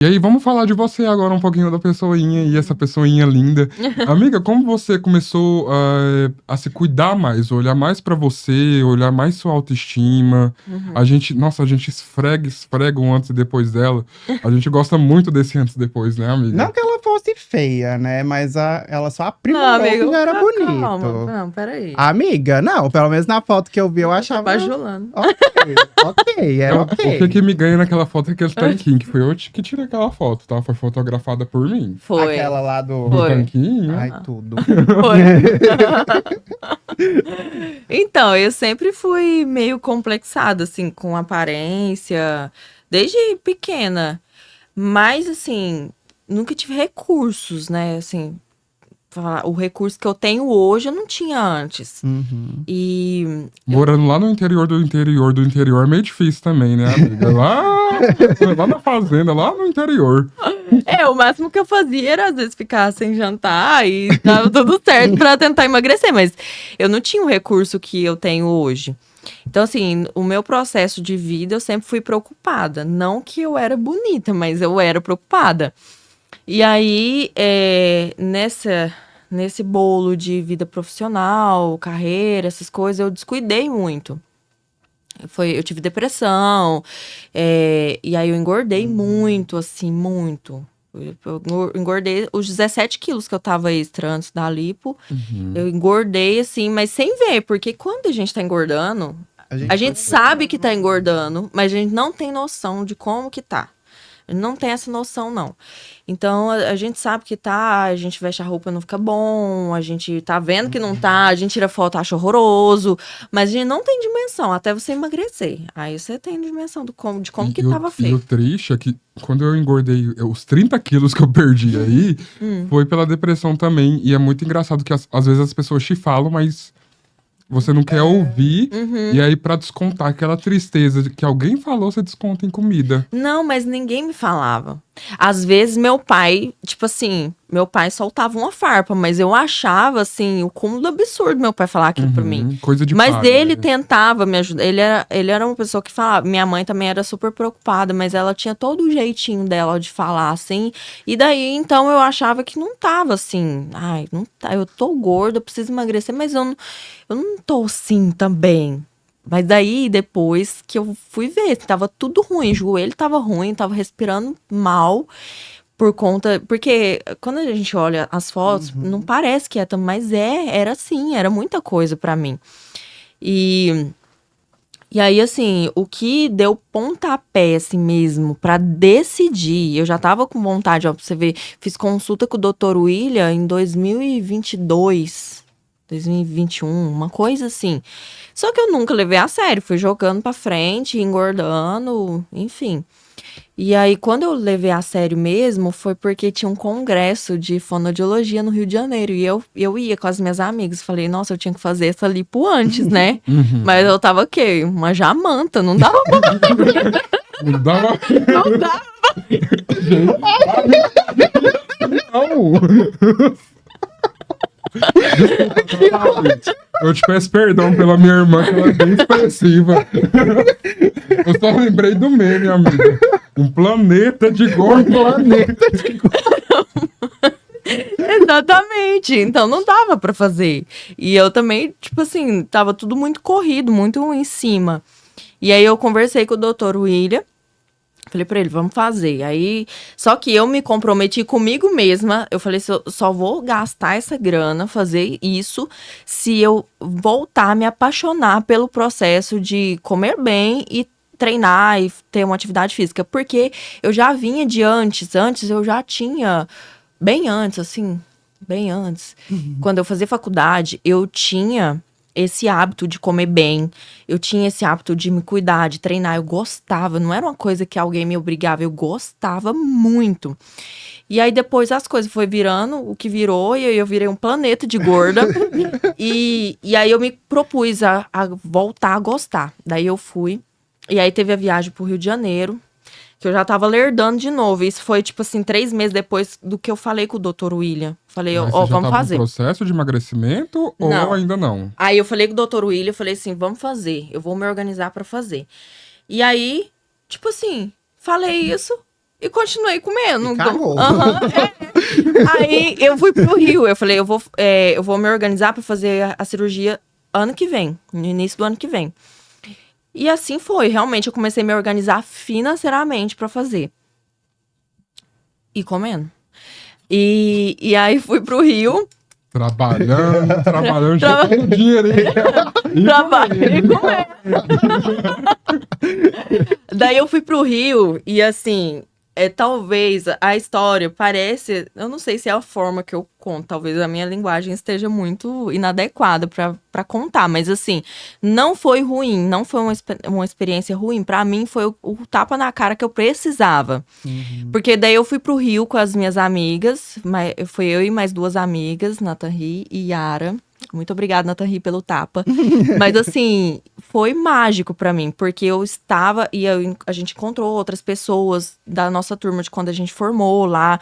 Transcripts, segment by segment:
E aí, vamos falar de você agora um pouquinho da pessoinha e essa pessoinha linda. Amiga, como você começou a se cuidar mais, olhar mais pra você, olhar mais sua autoestima? A gente, nossa, a gente esfrega um antes e depois dela. A gente gosta muito desse antes e depois, né, amiga? Não que ela fosse feia, né? Mas ela só Não, aprimorou amiga, que já era calma. bonito. Não, peraí. Amiga, não, pelo menos na foto que eu vi, eu Tá achava. bajulando. Ok, era O ok. que me ganha naquela foto é aquele tanquinho, que foi eu que tirei aquela foto, tá? Foi fotografada por mim. Foi. Aquela lá do. Do Foi. tanquinho. Ai, tudo. Foi. Então, eu sempre fui meio complexada, assim, com aparência, desde pequena. Mas, assim, nunca tive recursos, né? Assim, o recurso que eu tenho hoje eu não tinha antes. Uhum. E Morando lá no interior do interior do interior é meio difícil também, né, amiga? Lá na fazenda, lá no interior. o máximo que eu fazia era, às vezes, ficar sem jantar e tava tudo certo pra tentar emagrecer. Mas eu não tinha o recurso que eu tenho hoje. Então, assim, o meu processo de vida eu sempre fui preocupada. Não que eu era bonita, mas eu era preocupada. E aí, nesse bolo de vida profissional, carreira, essas coisas, eu descuidei muito. Eu tive depressão, e aí eu engordei muito, assim, muito. Eu engordei os 17 quilos que eu tava extra antes da lipo. Eu engordei, assim, mas sem ver, porque quando a gente tá engordando, a gente sabe que tá engordando, mas a gente não tem noção de como que tá. Não tem essa noção, não. Então, a gente sabe que tá, a gente veste a roupa, não fica bom, a gente tá vendo que não tá, a gente tira foto, acha horroroso, mas a gente não tem dimensão, até você emagrecer. Aí você tem dimensão de como que tava E o feio. triste é que quando eu engordei os 30 quilos que eu perdi aí, foi pela depressão também. E é muito engraçado que às vezes as pessoas te falam, mas você não quer ouvir. E aí, pra descontar aquela tristeza de que alguém falou, você desconta em comida. Não, mas ninguém me falava. Às vezes, meu pai, tipo assim, meu pai soltava uma farpa, mas eu achava, assim, o cúmulo do absurdo meu pai falar aquilo pra mim. Coisa de Mas pai, ele né? tentava me ajudar. Ele era uma pessoa que falava. Minha mãe também era super preocupada, mas ela tinha todo o jeitinho dela de falar, assim. E daí, então, eu achava que não tava assim. Ai, não tá, eu tô gorda, eu preciso emagrecer, mas eu não tô assim também. Mas daí, depois que eu fui ver, tava tudo ruim, o joelho tava ruim, tava respirando mal por conta. Porque quando a gente olha as fotos, não parece que é tão, mas era assim, era muita coisa pra mim. E aí, assim, o que deu pontapé, assim mesmo, pra decidir, eu já tava com vontade, ó, pra você ver, fiz consulta com o Dr. William em 2022, 2021, uma coisa assim. Só que eu nunca levei a sério, fui jogando pra frente, engordando, enfim. E aí, quando eu levei a sério mesmo, foi porque tinha um congresso de fonoaudiologia no Rio de Janeiro. E eu ia com as minhas amigas. Falei, nossa, eu tinha que fazer essa lipo antes, né? Mas eu tava o quê? Uma jamanta, não dava Não dava. não dava. Não! Eu te peço perdão pela minha irmã, que ela é bem expressiva. Eu só lembrei do meme, amiga. Um planeta de gordo. Exatamente. Então não dava pra fazer. E eu também, tipo assim, tava tudo muito corrido, muito em cima. E aí eu conversei com o Dr. William. Falei pra ele, vamos fazer. Aí, só que eu me comprometi comigo mesma. Eu falei, eu só vou gastar essa grana, fazer isso, se eu voltar a me apaixonar pelo processo de comer bem e treinar e ter uma atividade física. Porque eu já vinha de antes. Antes eu já tinha, bem antes, assim, bem antes. Quando eu fazia faculdade, eu tinha esse hábito de comer bem, eu tinha esse hábito de me cuidar, de treinar, eu gostava, não era uma coisa que alguém me obrigava, eu gostava muito. E aí depois as coisas foi virando o que virou, e aí eu virei um planeta de gorda, e aí eu me propus a voltar a gostar. Daí eu fui, e aí teve a viagem pro Rio de Janeiro, que eu já tava lerdando de novo. Isso foi, tipo assim, 3 meses depois do que eu falei com o Dr. William. Falei, Mas ó, você já vamos tava fazer. no processo de emagrecimento Não. ou ainda não? Aí eu falei com o Dr. William, eu falei assim, vamos fazer. Eu vou me organizar pra fazer. E aí, tipo assim, falei isso. E continuei comendo. E cagou. Aham, Aí eu fui pro Rio. Eu falei, eu vou me organizar pra fazer a cirurgia ano que vem. No início do ano que vem. E assim foi. Realmente, eu comecei a me organizar financeiramente pra fazer. E comendo. E aí fui pro Rio. Trabalhando, juntando dinheiro, hein? Trabalhei e comendo. Daí eu fui pro Rio e assim, talvez a história parece, eu não sei se é a forma que eu conto, talvez a minha linguagem esteja muito inadequada pra contar, mas assim, não foi ruim, não foi uma experiência ruim, pra mim foi o tapa na cara que eu precisava. Porque daí eu fui pro Rio com as minhas amigas, foi eu e mais 2 amigas, Nathalie e Yara. Muito obrigada, Nathalie, pelo tapa. Mas, assim, foi mágico pra mim, porque eu estava e a gente encontrou outras pessoas da nossa turma de quando a gente formou lá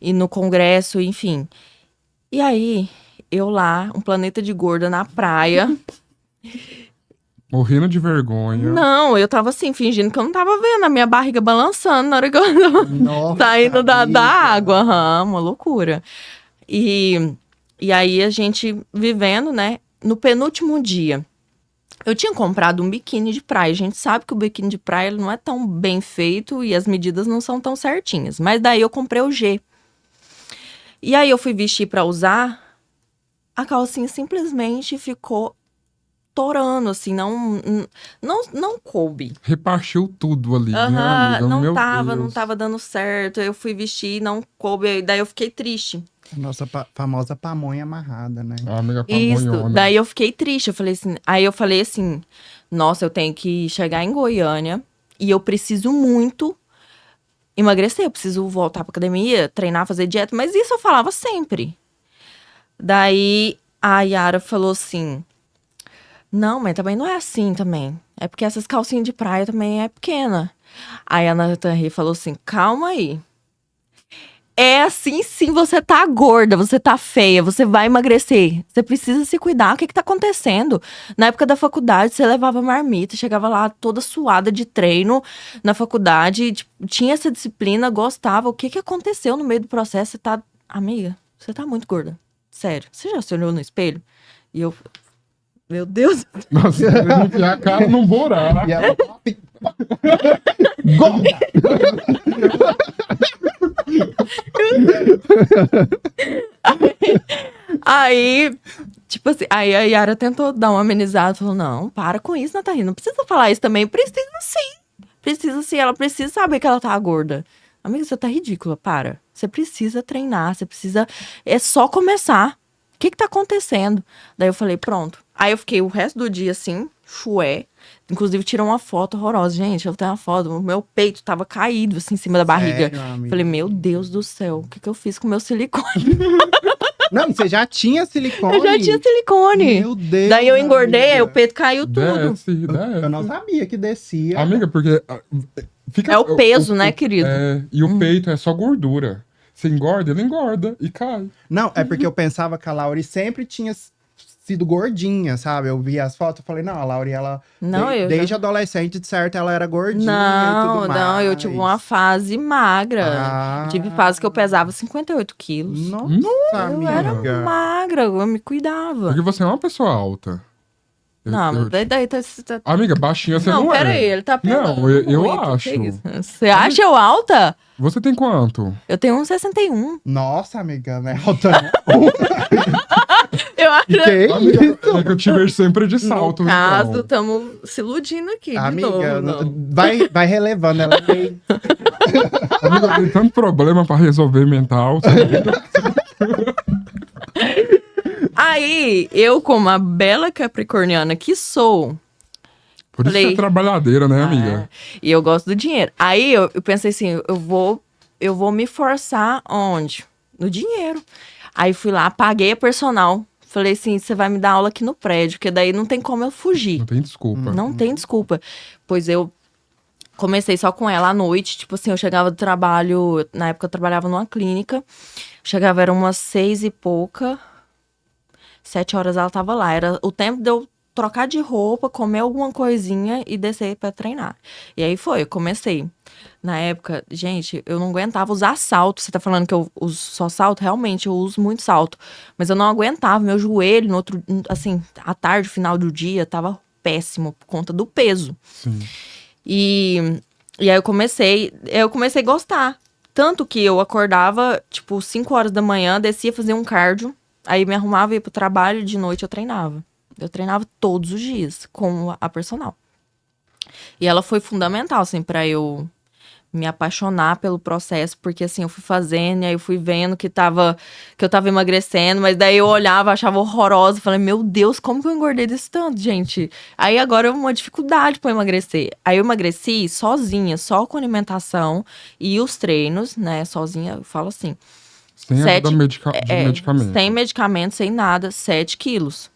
e no congresso, enfim. E aí, eu lá, um planeta de gorda na praia. Morrendo de vergonha. Não, eu tava assim, fingindo que eu não tava vendo a minha barriga balançando na hora que eu tava Nossa, saindo da amiga. água. Aham, uma loucura. E aí a gente vivendo, né? No penúltimo dia, eu tinha comprado um biquíni de praia. A gente sabe que o biquíni de praia ele não é tão bem feito e as medidas não são tão certinhas. Mas daí eu comprei o G. E aí eu fui vestir pra usar, a calcinha simplesmente ficou torando, assim, não coube. Repartiu tudo ali, né, Aham, amiga? não Meu não Deus. tava dando certo. Eu fui vestir, não coube, daí eu fiquei triste. Nossa famosa pamonha amarrada, né? A amiga Isso, pamonhona. daí eu fiquei triste, aí eu falei assim, nossa, eu tenho que chegar em Goiânia e eu preciso muito emagrecer, eu preciso voltar pra academia, treinar, fazer dieta, mas isso eu falava sempre. Daí a Yara falou assim, não, mas também não é assim também, é porque essas calcinhas de praia também é pequena. Aí a Nathalie falou assim, calma aí. É assim sim, você tá gorda, você tá feia, você vai emagrecer. Você precisa se cuidar. O que tá acontecendo? Na época da faculdade, você levava marmita, chegava lá toda suada de treino na faculdade, tipo, tinha essa disciplina, gostava. O que aconteceu no meio do processo? Você tá... Amiga, você tá muito gorda. Sério. Você já se olhou no espelho? E eu... Meu Deus. Nossa, eu enfiar a cara num buraco. E ela... Gorda! Aí, tipo assim, aí a Yara tentou dar uma amenizada, falou, não, para com isso, Nathalie, não precisa falar isso também, precisa sim, ela precisa saber que ela tá gorda. Amiga, você tá ridícula, para. Você precisa treinar, você precisa, é só começar. O que tá acontecendo? Daí eu falei, pronto. Aí eu fiquei o resto do dia assim, chué. Inclusive, tirou uma foto horrorosa. Gente, eu tenho uma foto, o meu peito tava caído, assim, em cima da barriga. Sério, amiga? Falei, meu Deus do céu, o que eu fiz com o meu silicone? Não, você já tinha silicone? Eu já tinha silicone. Meu Deus, Daí eu engordei, amiga. aí o peito caiu tudo. Desce. Eu não sabia que descia. Amiga, porque... fica, É o peso, né, querido? E o peito é só gordura. Você engorda, ele engorda e cai. Não, é porque eu pensava que a Lauri sempre tinha sido gordinha, sabe? Eu vi as fotos e falei, não, a Lauri, ela... Não, eu desde já... adolescente, de certo, ela era gordinha e Não, tudo mais. não, eu tive uma fase magra. Ah. Tive fase que eu pesava 58 quilos. Nossa, Eu amiga. era magra, eu me cuidava. Porque você é uma pessoa alta. Não, Eu- mas daí tá... Amiga, baixinha você não, Não, é. pera aí, ele tá pelando Não, eu muito, acho. que isso? Você acha eu alta? Você tem quanto? Eu tenho 1,61. Nossa, amiga, né? Alta, né? Eu acho... Que Amiga, isso? é que eu te vejo sempre de salto. No caso, então. estamos se iludindo aqui de Amiga, novo. Não. vai relevando. Ela tem... Amiga, tem tanto problema pra resolver mental. Aí, eu, como a bela capricorniana que sou... Por isso Falei. você é trabalhadeira, né, amiga? E eu gosto do dinheiro. Aí, eu pensei assim, eu vou me forçar onde? No dinheiro. Aí, fui lá, paguei a personal. Falei assim, você vai me dar aula aqui no prédio, porque daí não tem como eu fugir. Não tem desculpa. Não tem desculpa. Pois eu comecei só com ela à noite. Tipo assim, eu chegava do trabalho... Na época eu trabalhava numa clínica. Chegava, era umas 6 e pouca. 7 horas ela tava lá. Era o tempo de eu trocar de roupa, comer alguma coisinha e descer pra treinar. E aí eu comecei. Na época, gente, eu não aguentava usar salto. Você tá falando que eu uso só salto? Realmente, eu uso muito salto. Mas eu não aguentava. Meu joelho, no outro, assim, à tarde, final do dia, tava péssimo por conta do peso. Sim. E aí eu comecei a gostar. Tanto que eu acordava, tipo, 5 horas da manhã, descia fazer um cardio, aí me arrumava, ia pro trabalho, de noite eu treinava. Eu treinava todos os dias com a personal. E ela foi fundamental, assim, pra eu me apaixonar pelo processo, porque assim, eu fui fazendo, e aí eu fui vendo que eu tava emagrecendo, mas daí eu olhava, achava horrorosa, falei, meu Deus, como que eu engordei desse tanto, gente? Aí agora é uma dificuldade pra eu emagrecer. Aí eu emagreci sozinha, só com alimentação e os treinos, né, sozinha, eu falo assim, Sem ajuda de medicamento. sem medicamento, sem nada, 7 quilos.